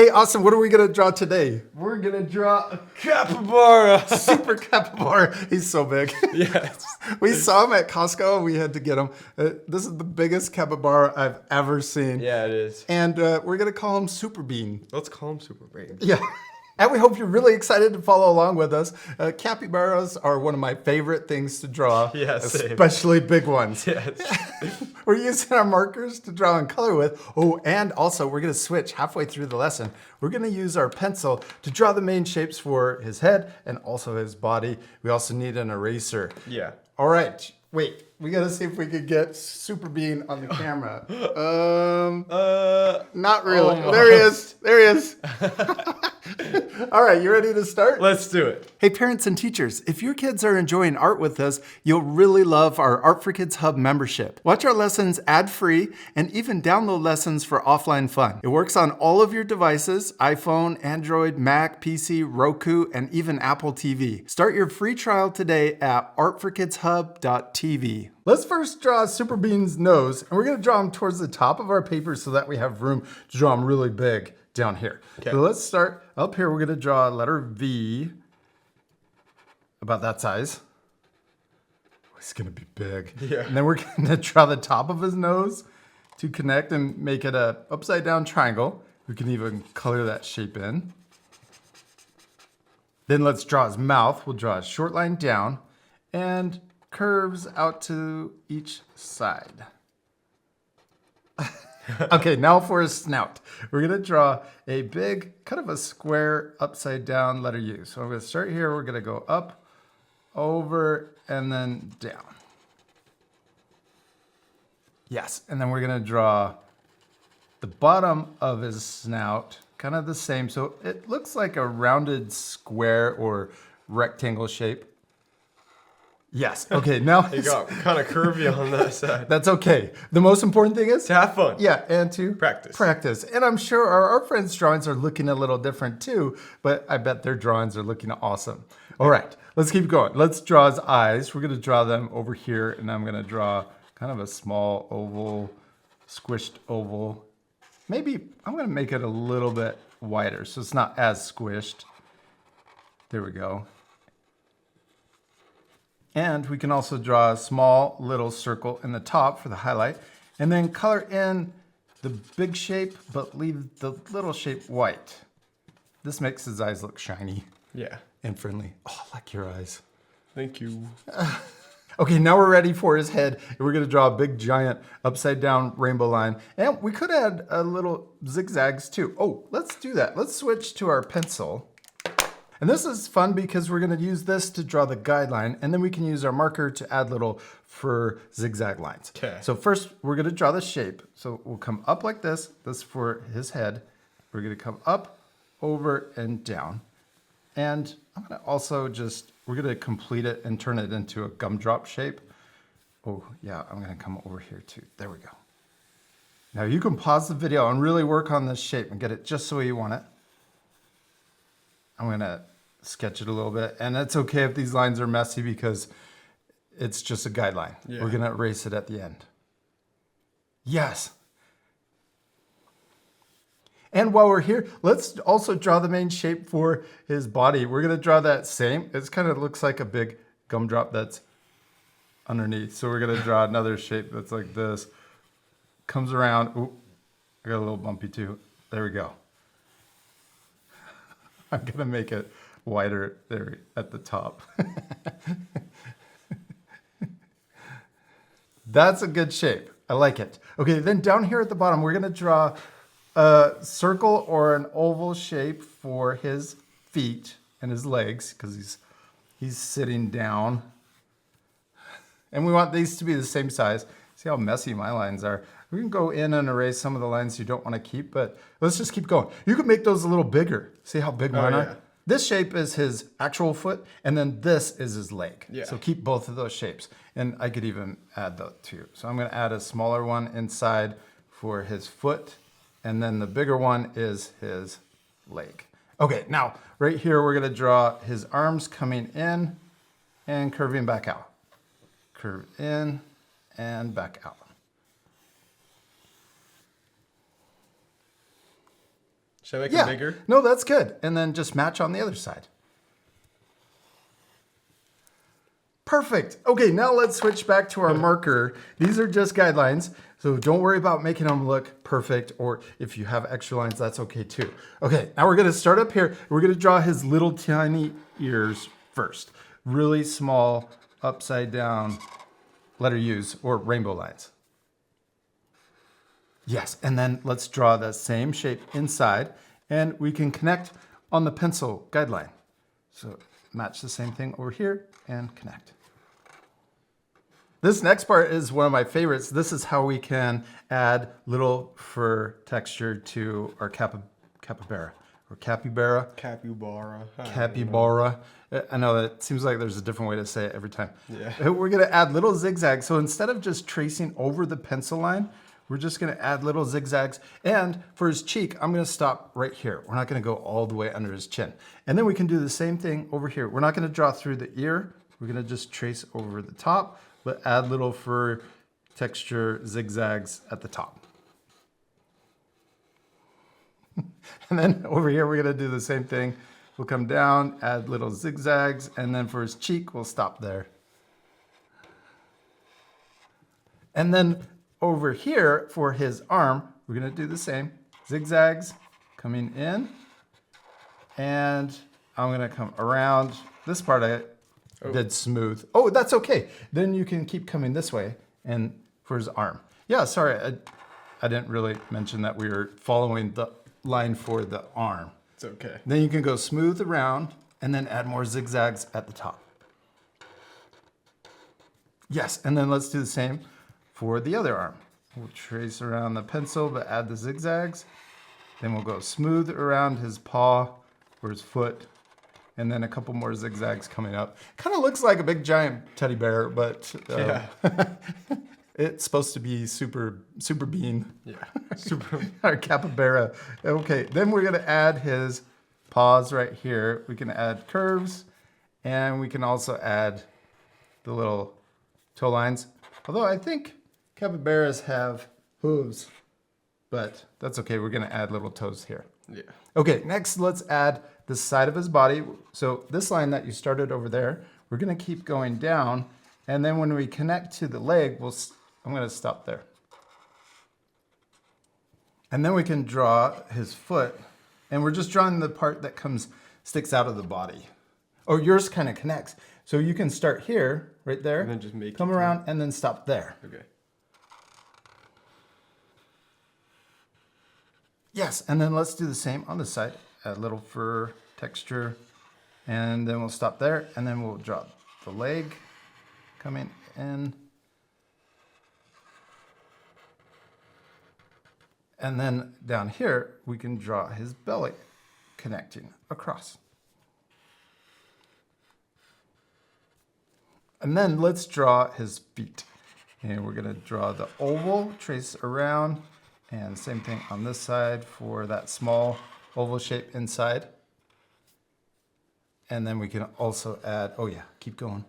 Hey, Austin, what are we going to draw today? We're going to draw a capybara. Super capybara. He's so big. Yes. We saw him at Costco and we had to get him. This is the biggest capybara I've ever seen. Yeah, it is. And we're going to call him Super Bean. Let's call him Super Bean. Yeah. And we hope you're really excited to follow along with us. Capybaras are one of my favorite things to draw, Yeah, same. especially big ones. Yes. We're using our markers to draw in color with. Oh, and also we're going to switch halfway through the lesson. We're going to use our pencil to draw the main shapes for his head and also his body. We also need an eraser. Yeah. All right. Wait, we got to see if we could get Super Bean on the camera. Not really. Almost. There he is. There he is. All right, you ready to start? Let's do it. Hey, parents and teachers, if your kids are enjoying art with us, you'll really love our Art for Kids Hub membership. Watch our lessons ad-free and even download lessons for offline fun. It works on all of your devices, iPhone, Android, Mac, PC, Roku, and even Apple TV. Start your free trial today at artforkidshub.tv. Let's first draw Super Bean's nose, and we're going to draw him towards the top of our paper so that we have room to draw him really big down here. Okay. So let's start up here. We're going to draw a letter V, about that size. Oh, it's going to be big. Yeah. And then we're going to draw the top of his nose to connect and make it a upside down triangle. We can even color that shape in. Then let's draw his mouth. We'll draw a short line down and curves out to each side. Okay, now for his snout. We're going to draw a big, kind of a square upside down letter U. So I'm going to start here. We're going to go up, over, and then down. Yes, and then we're going to draw the bottom of his snout, kind of the same. So it looks like a rounded square or rectangle shape. Yes. Okay, now It got kind of curvy on that side. that's okay. The most important thing is To have fun. yeah, and to Practice. Practice. And I'm sure our friends' drawings are looking a little different too, but I bet their drawings are looking awesome. All right, let's keep going. Let's draw his eyes. We're going to draw them over here, and I'm going to draw kind of a small oval, squished oval. Maybe I'm going to make it a little bit wider so it's not as squished. There we go. And we can also draw a small little circle in the top for the highlight and then color in the big shape, but leave the little shape white. This makes his eyes look shiny Yeah. and friendly. Oh, I like your eyes. Thank you. Okay, now we're ready for his head. And we're gonna draw a big giant upside down rainbow line. And we could add a little zigzags too. Oh, let's do that. Let's switch to our pencil. And this is fun because we're going to use this to draw the guideline, and then we can use our marker to add little for zigzag lines. Okay. So first, we're going to draw the shape. So we'll come up like this. This for his head. We're going to come up, over, and down. And I'm going to also we're going to complete it and turn it into a gumdrop shape. Oh, yeah, I'm going to come over here too. There we go. Now you can pause the video and really work on this shape and get it just the way you want it. I'm going to sketch it a little bit, and it's okay if these lines are messy because it's just a guideline. Yeah. We're going to erase it at the end. Yes. And while we're here, let's also draw the main shape for his body. We're going to draw that same. It kind of looks like a big gumdrop that's underneath. So we're going to draw another shape that's like this. Comes around. Ooh, I got a little bumpy too. There we go. I'm going to make it wider there at the top. That's a good shape. I like it. Okay, then down here at the bottom, we're going to draw a circle or an oval shape for his feet and his legs because he's sitting down. And we want these to be the same size. See how messy my lines are. We can go in and erase some of the lines you don't want to keep, but let's just keep going. You can make those a little bigger. See how big mine are? This shape is his actual foot, and then this is his leg. Yeah. So keep both of those shapes. And I could even add the two. So I'm going to add a smaller one inside for his foot, and then the bigger one is his leg. Okay, now right here we're going to draw his arms coming in and curving back out. Curve in and back out. Should I make Yeah. it bigger? No, that's good. And then just match on the other side. Perfect. Okay, now let's switch back to our marker. These are just guidelines, so don't worry about making them look perfect, or if you have extra lines, that's okay too. Okay, now we're gonna start up here. We're gonna draw his little tiny ears first. Really small, upside down letter U's or rainbow lines. Yes, and then let's draw the same shape inside, and we can connect on the pencil guideline. So match the same thing over here and connect. This next part is one of my favorites. This is how we can add little fur texture to our capybara or capybara. Capybara. Capybara. I know that seems like there's a different way to say it every time. Yeah. We're gonna add little zigzags. So instead of just tracing over the pencil line, we're just gonna add little zigzags. And for his cheek, I'm gonna stop right here. We're not gonna go all the way under his chin. And then we can do the same thing over here. We're not gonna draw through the ear. We're gonna just trace over the top, but add little fur texture zigzags at the top. And then over here, we're gonna do the same thing. We'll come down, add little zigzags, and then for his cheek, we'll stop there. And then over here for his arm, we're gonna do the same. Zigzags coming in, and I'm gonna come around. This part I did smooth. Oh, that's okay. Then you can keep coming this way and for his arm. Yeah, sorry, I didn't really mention that we were following the line for the arm. It's okay. Then you can go smooth around and then add more zigzags at the top. Yes, and then let's do the same for the other arm. We'll trace around the pencil, but add the zigzags. Then we'll go smooth around his paw or his foot, and then a couple more zigzags coming up. Kind of looks like a big giant teddy bear, but Yeah. it's supposed to be Super Bean. Yeah. Super. Our capybara. Okay, then we're gonna add his paws right here. We can add curves, and we can also add the little toe lines. Although I think capybaras have hooves, but that's okay. We're gonna add little toes here. Yeah. Okay, next let's add the side of his body. So this line that you started over there, we're gonna keep going down, and then when we connect to the leg, I'm gonna stop there. And then we can draw his foot, and we're just drawing the part that sticks out of the body. Or yours kind of connects. So you can start here, right there, And then just make it come around, and then stop there. Okay. Yes, and then let's do the same on this side. Add a little fur texture, and then we'll stop there, and then we'll draw the leg coming in. And then down here, we can draw his belly connecting across. And then let's draw his feet. And we're gonna draw the oval, trace around, and same thing on this side for that small oval shape inside. And then we can also add, oh yeah, keep going.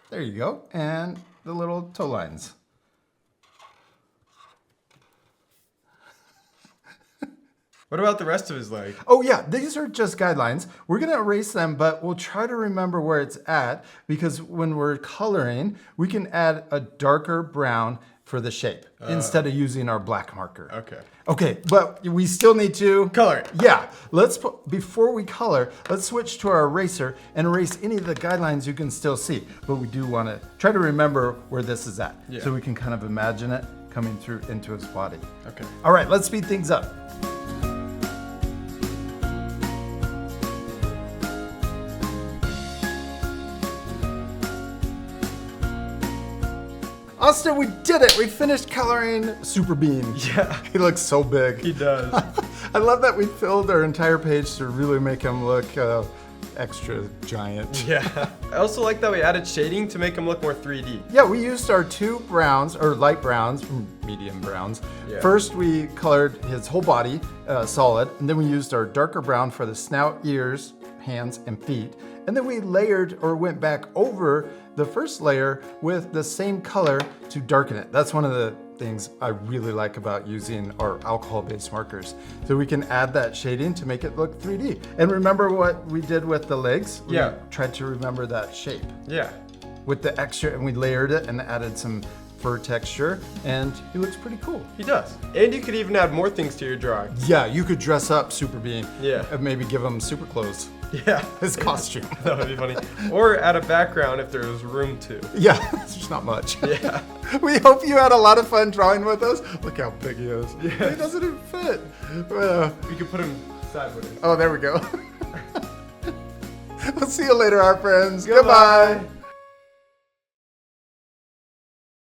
There you go, and the little toe lines. What about the rest of his leg? Oh yeah, these are just guidelines. We're gonna erase them, but we'll try to remember where it's at, because when we're coloring, we can add a darker brown for the shape instead of using our black marker. Okay. Okay, but we still need to Color it. Yeah, before we color, let's switch to our eraser and erase any of the guidelines you can still see. But we do want to try to remember where this is at, Yeah. so we can kind of imagine it coming through into his body. Okay. All right, let's speed things up. Austin, we did it! We finished coloring Super Bean. Yeah. He looks so big. He does. I love that we filled our entire page to really make him look extra giant. Yeah. I also like that we added shading to make him look more 3D. Yeah, we used our two browns, or light browns, medium browns. Yeah. First, we colored his whole body solid, and then we used our darker brown for the snout, ears, hands, and feet. And then we layered or went back over the first layer with the same color to darken it. That's one of the things I really like about using our alcohol-based markers. So we can add that shading to make it look 3D. And remember what we did with the legs? We tried to remember that shape. Yeah. With the extra, and we layered it and added some fur texture, and he looks pretty cool. He does. And you could even add more things to your drawing. Yeah, you could dress up Super Bean. Yeah. And maybe give him super clothes. Yeah. His costume. That would be funny. Or add a background if there was room to. Yeah, it's just not much. Yeah. We hope you had a lot of fun drawing with us. Look how big he is. Yeah. He doesn't even fit. We could put him sideways. Oh, there we go. We'll see you later, our friends. Goodbye. Goodbye.